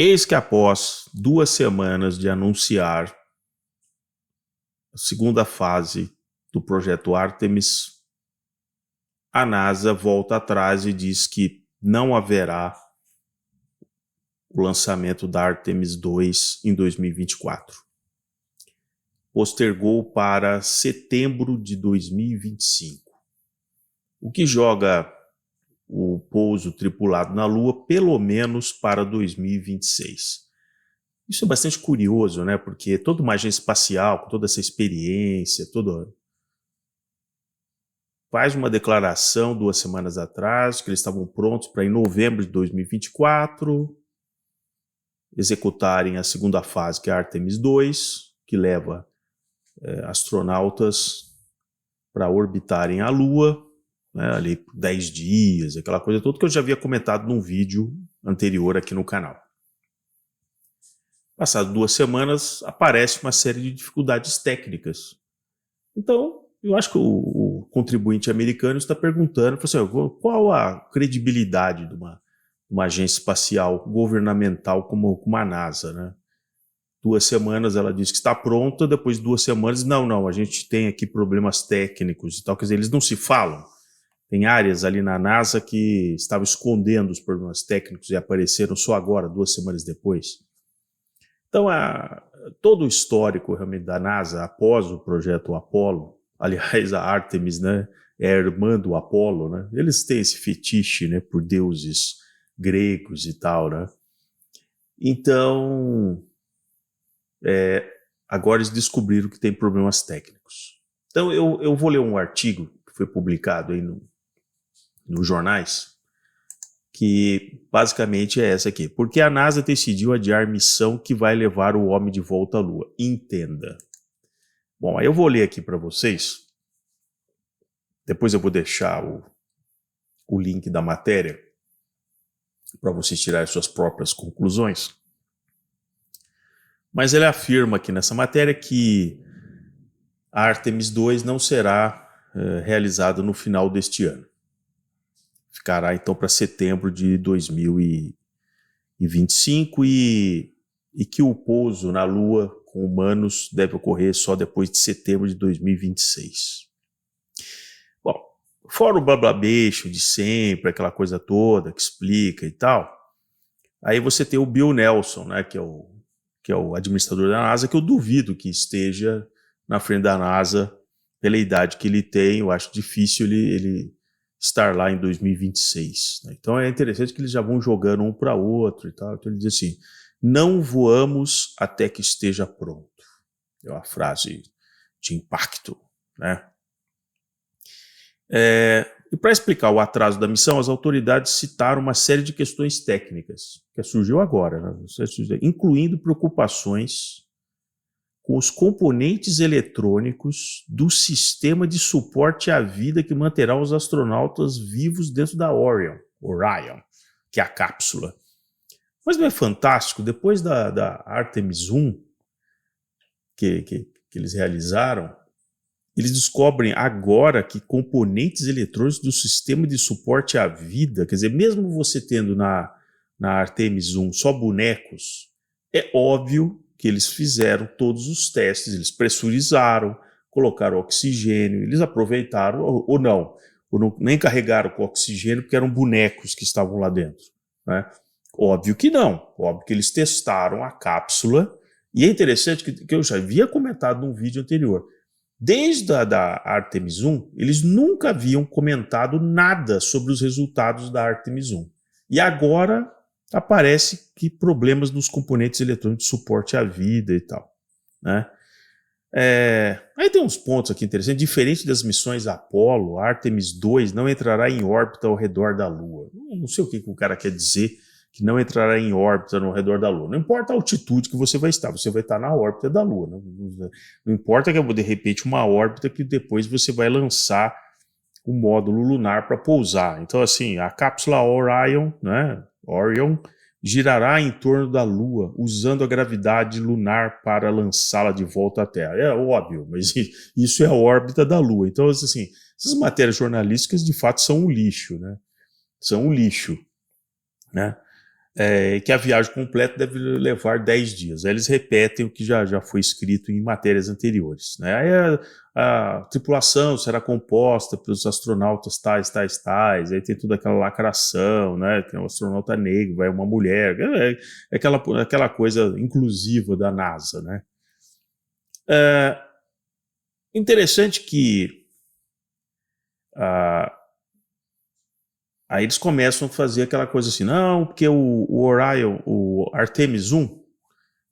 Eis que após 2 semanas de anunciar a segunda fase do projeto Artemis, a NASA volta atrás e diz que não haverá o lançamento da Artemis 2 em 2024. Postergou para setembro de 2025, o que joga o pouso tripulado na Lua pelo menos para 2026. Isso é bastante curioso, né? Porque toda uma agência espacial, com toda essa experiência, faz uma declaração 2 semanas atrás que eles estavam prontos para em novembro de 2024 executarem a segunda fase, que é a Artemis 2, que leva astronautas para orbitarem a Lua, né, ali por 10 dias, aquela coisa toda que eu já havia comentado num vídeo anterior aqui no canal. Passadas 2 semanas, aparece uma série de dificuldades técnicas. Então, eu acho que o contribuinte americano está perguntando, assim, qual a credibilidade de uma agência espacial governamental como a NASA, né? 2 semanas ela diz que está pronta, depois de 2 semanas, não, a gente tem aqui problemas técnicos e tal, quer dizer, eles não se falam. Tem áreas ali na NASA que estavam escondendo os problemas técnicos e apareceram só agora, 2 semanas depois. Então, todo o histórico realmente da NASA após o projeto Apollo, aliás, a Artemis, né, é a irmã do Apollo, né? Eles têm esse fetiche, né, por deuses gregos e tal, né? Então, agora eles descobriram que tem problemas técnicos. Então, eu vou ler um artigo que foi publicado aí nos jornais, que basicamente é essa aqui. Porque a NASA decidiu adiar missão que vai levar o homem de volta à Lua. Entenda. Bom, aí eu vou ler aqui para vocês. Depois eu vou deixar o link da matéria para vocês tirarem suas próprias conclusões. Mas ele afirma aqui nessa matéria que a Artemis 2 não será realizada no final deste ano. Ficará então para setembro de 2025 e que o pouso na Lua com humanos deve ocorrer só depois de setembro de 2026. Bom, fora o blablabecho de sempre, aquela coisa toda que explica e tal, aí você tem o Bill Nelson, né, que é o administrador da NASA, que eu duvido que esteja na frente da NASA pela idade que ele tem. Eu acho difícil ele estar lá em 2026. Né? Então é interessante que eles já vão jogando um para outro e tal. Então ele diz assim, não voamos até que esteja pronto. É uma frase de impacto, né? E para explicar o atraso da missão, as autoridades citaram uma série de questões técnicas, que surgiu agora, né? Incluindo preocupações com os componentes eletrônicos do sistema de suporte à vida que manterá os astronautas vivos dentro da Orion, que é a cápsula. Mas não é fantástico? Depois da Artemis 1, que eles realizaram, eles descobrem agora que componentes eletrônicos do sistema de suporte à vida, quer dizer, mesmo você tendo na Artemis 1 só bonecos, é óbvio que eles fizeram todos os testes, eles pressurizaram, colocaram oxigênio, eles aproveitaram, ou não, nem carregaram com oxigênio porque eram bonecos que estavam lá dentro, né? Óbvio que não, óbvio que eles testaram a cápsula, e é interessante que eu já havia comentado num vídeo anterior, desde a da Artemis 1, eles nunca haviam comentado nada sobre os resultados da Artemis 1, e agora aparece que problemas nos componentes eletrônicos de suporte à vida e tal, né? Aí tem uns pontos aqui interessantes. Diferente das missões Apollo, a Artemis 2 não entrará em órbita ao redor da Lua. Não sei o que o cara quer dizer que não entrará em órbita ao redor da Lua. Não importa a altitude que você vai estar na órbita da Lua. Não importa que é, de repente, uma órbita que depois você vai lançar o módulo lunar para pousar. Então, assim, a cápsula Orion, né, girará em torno da Lua, usando a gravidade lunar para lançá-la de volta à Terra. É óbvio, mas isso é a órbita da Lua. Então, assim, essas matérias jornalísticas, de fato, são um lixo, né? São um lixo, né? que a viagem completa deve levar 10 dias. Aí eles repetem o que já foi escrito em matérias anteriores. Né? Aí a tripulação será composta pelos astronautas tais. Aí tem toda aquela lacração, né? Tem um astronauta negro, vai uma mulher. É aquela coisa inclusiva da NASA. Né? Interessante que aí eles começam a fazer aquela coisa assim, não, porque o Orion, o Artemis 1,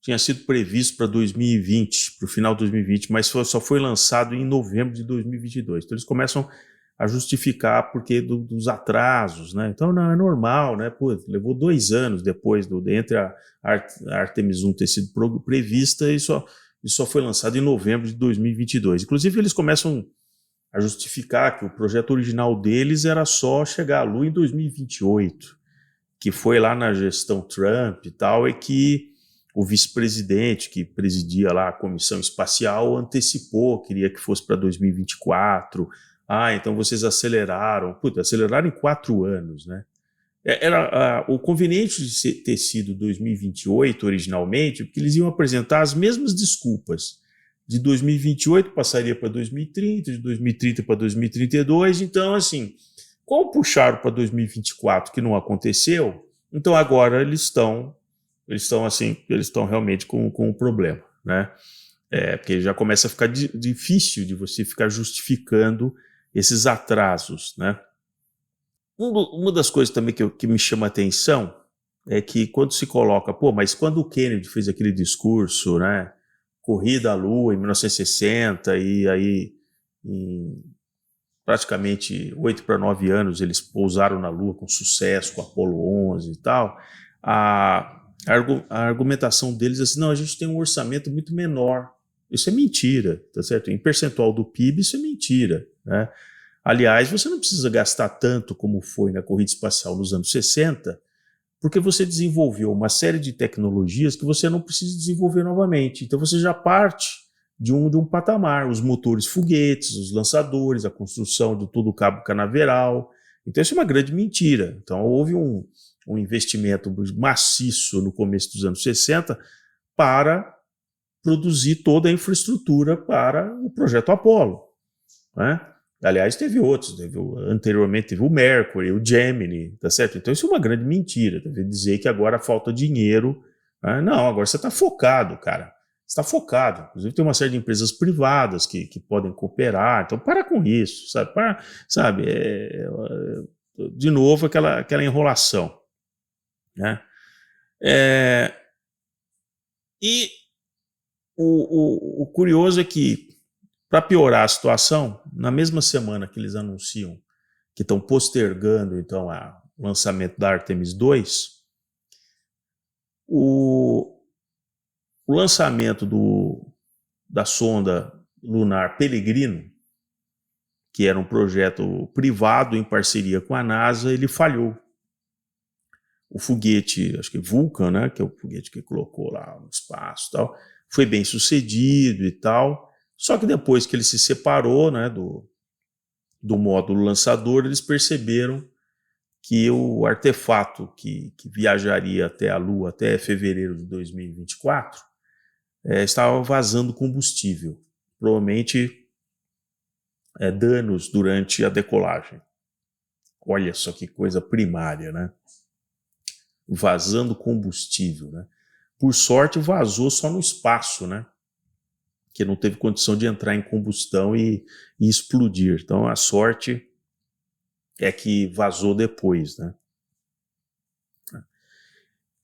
tinha sido previsto para 2020, para o final de 2020, mas só foi lançado em novembro de 2022. Então eles começam a justificar porque dos atrasos, né? Então não, é normal, né? Pô, levou 2 anos depois, entre a Artemis 1 ter sido prevista e só foi lançado em novembro de 2022. Inclusive eles começam a justificar que o projeto original deles era só chegar à Lua em 2028, que foi lá na gestão Trump e tal, e que o vice-presidente que presidia lá a comissão espacial antecipou, queria que fosse para 2024. Então vocês aceleraram. Puta, aceleraram em 4 anos, né? Era o conveniente de ter sido 2028 originalmente, porque eles iam apresentar as mesmas desculpas. De 2028 passaria para 2030, de 2030 para 2032. Então, assim, como puxaram para 2024 que não aconteceu, então agora eles estão realmente com um problema, né? Porque já começa a ficar difícil de você ficar justificando esses atrasos, né? Uma das coisas também que me chama a atenção é que quando se coloca, mas quando o Kennedy fez aquele discurso, né? Corrida à Lua em 1960, e aí em praticamente 8 para 9 anos eles pousaram na Lua com sucesso, com Apollo 11 e tal, a argumentação deles é assim, não, a gente tem um orçamento muito menor. Isso é mentira, tá certo? Em percentual do PIB isso é mentira, né? Aliás, você não precisa gastar tanto como foi na corrida espacial nos anos 60, porque você desenvolveu uma série de tecnologias que você não precisa desenvolver novamente. Então você já parte de um patamar, os motores foguetes, os lançadores, a construção de todo o cabo canaveral. Então isso é uma grande mentira. Então houve um investimento maciço no começo dos anos 60 para produzir toda a infraestrutura para o projeto Apollo, né? Aliás, teve outros, anteriormente teve o Mercury, o Gemini, tá certo? Então isso é uma grande mentira, deve dizer que agora falta dinheiro, né? Não, agora você está focado, cara, você está focado, inclusive tem uma série de empresas privadas que podem cooperar, então para com isso, sabe, de novo aquela enrolação, né? E o curioso é que, para piorar a situação, na mesma semana que eles anunciam que estão postergando então o lançamento da Artemis 2, o lançamento da sonda lunar Peregrino, que era um projeto privado em parceria com a NASA, ele falhou. O foguete, acho que Vulcan, né, que é o foguete que colocou lá no espaço e tal, foi bem sucedido e tal. Só que depois que ele se separou, né, do módulo lançador, eles perceberam que o artefato que viajaria até a Lua até fevereiro de 2024 estava vazando combustível. Provavelmente danos durante a decolagem. Olha só que coisa primária, né? Vazando combustível, né? Por sorte, vazou só no espaço, né? Que não teve condição de entrar em combustão e explodir. Então a sorte é que vazou depois, né?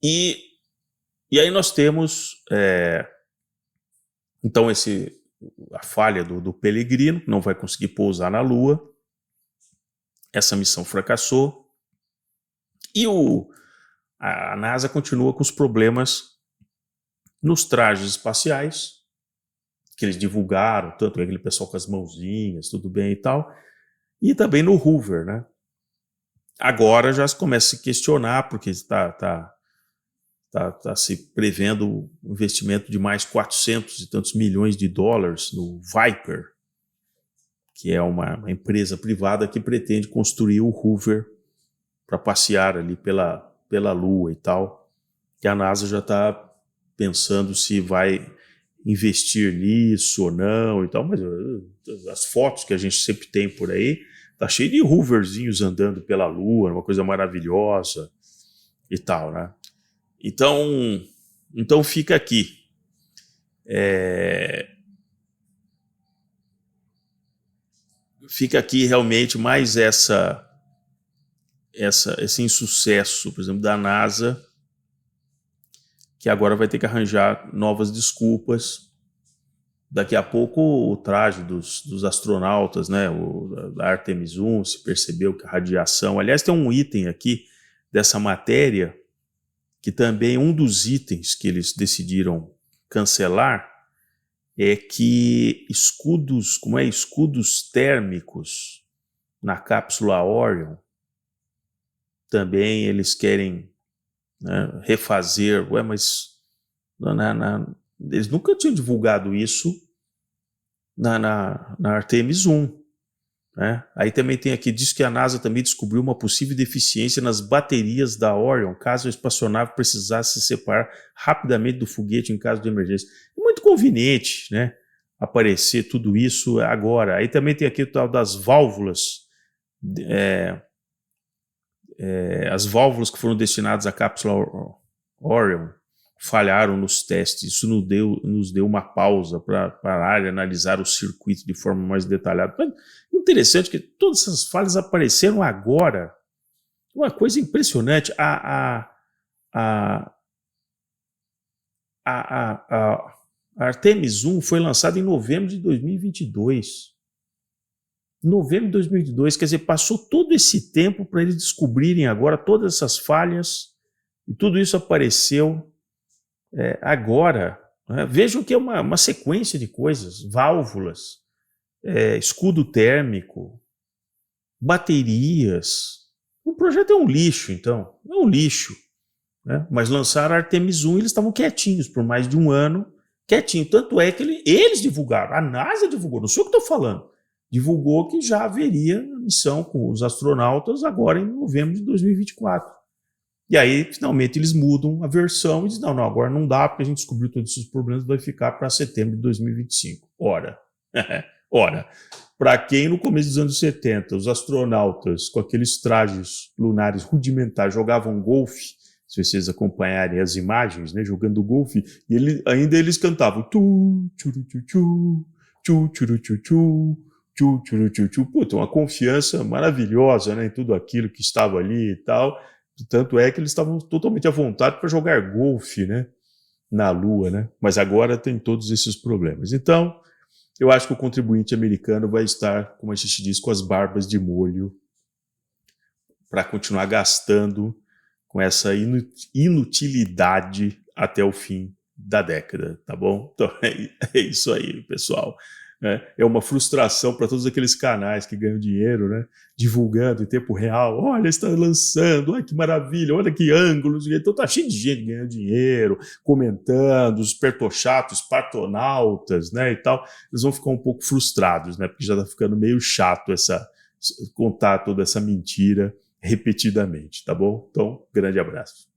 E aí nós temos então a falha do Peregrino, não vai conseguir pousar na Lua, essa missão fracassou, e a NASA continua com os problemas nos trajes espaciais, que eles divulgaram, tanto aquele pessoal com as mãozinhas, tudo bem e tal, e também no Hoover, né? Agora já se começa a se questionar, porque está se prevendo um investimento de mais 400 e tantos milhões de dólares no Viper, que é uma empresa privada que pretende construir o Hoover para passear ali pela pela Lua e tal, que a NASA já está pensando se vai investir nisso ou não e tal, mas as fotos que a gente sempre tem por aí, tá cheio de roverzinhos andando pela Lua, uma coisa maravilhosa e tal, né? Então fica aqui. Fica aqui realmente mais esse insucesso, por exemplo, da NASA, que agora vai ter que arranjar novas desculpas. Daqui a pouco o traje dos astronautas, né, da Artemis 1, se percebeu que a radiação... Aliás, tem um item aqui dessa matéria, que também um dos itens que eles decidiram cancelar é que escudos térmicos na cápsula Orion, também eles querem, né, refazer. Ué, mas eles nunca tinham divulgado isso na Artemis 1. Né? Aí também tem aqui, diz que a NASA também descobriu uma possível deficiência nas baterias da Orion, caso a espaçonave precisasse se separar rapidamente do foguete em caso de emergência. É muito conveniente, né, aparecer tudo isso agora. Aí também tem aqui o tal das válvulas, as válvulas que foram destinadas à cápsula Orion falharam nos testes. Isso nos deu uma pausa para parar e analisar o circuito de forma mais detalhada. Mas interessante que todas essas falhas apareceram agora. Uma coisa impressionante. A Artemis 1 foi lançada em novembro de 2022. Novembro de 2022, quer dizer, passou todo esse tempo para eles descobrirem agora todas essas falhas, e tudo isso apareceu agora. Né? Vejam que é uma sequência de coisas: válvulas, escudo térmico, baterias. O projeto é um lixo, então, é um lixo. Né? Mas lançaram a Artemis 1 e eles estavam quietinhos por mais de um ano, quietinho. Tanto é que eles divulgaram, a NASA divulgou, não sei o que estou falando, divulgou que já haveria missão com os astronautas agora em novembro de 2024. E aí, finalmente, eles mudam a versão e dizem, não, agora não dá, porque a gente descobriu todos esses problemas, vai ficar para setembro de 2025. Ora, para quem no começo dos anos 70, os astronautas com aqueles trajes lunares rudimentares jogavam golfe, se vocês acompanharem as imagens, né, jogando golfe, e ainda eles cantavam tu, tchuru, tchu, tchu, tchuru, tchu, tchu, tchu, tchuru, tchu, tchu. Puta, uma confiança maravilhosa, né, em tudo aquilo que estava ali e tal. Tanto é que eles estavam totalmente à vontade para jogar golfe, né, na Lua, né? Mas agora tem todos esses problemas. Então, eu acho que o contribuinte americano vai estar, como a gente diz, com as barbas de molho para continuar gastando com essa inutilidade até o fim da década, tá bom? Então é isso aí, pessoal. É uma frustração para todos aqueles canais que ganham dinheiro, né, divulgando em tempo real. Olha, está lançando, olha que maravilha, olha que ângulos. Então tá cheio de gente ganhando dinheiro, comentando, os pertochatos, partonautas, né, e tal. Eles vão ficar um pouco frustrados, né, porque já está ficando meio chato contar toda essa mentira repetidamente, tá bom? Então, grande abraço.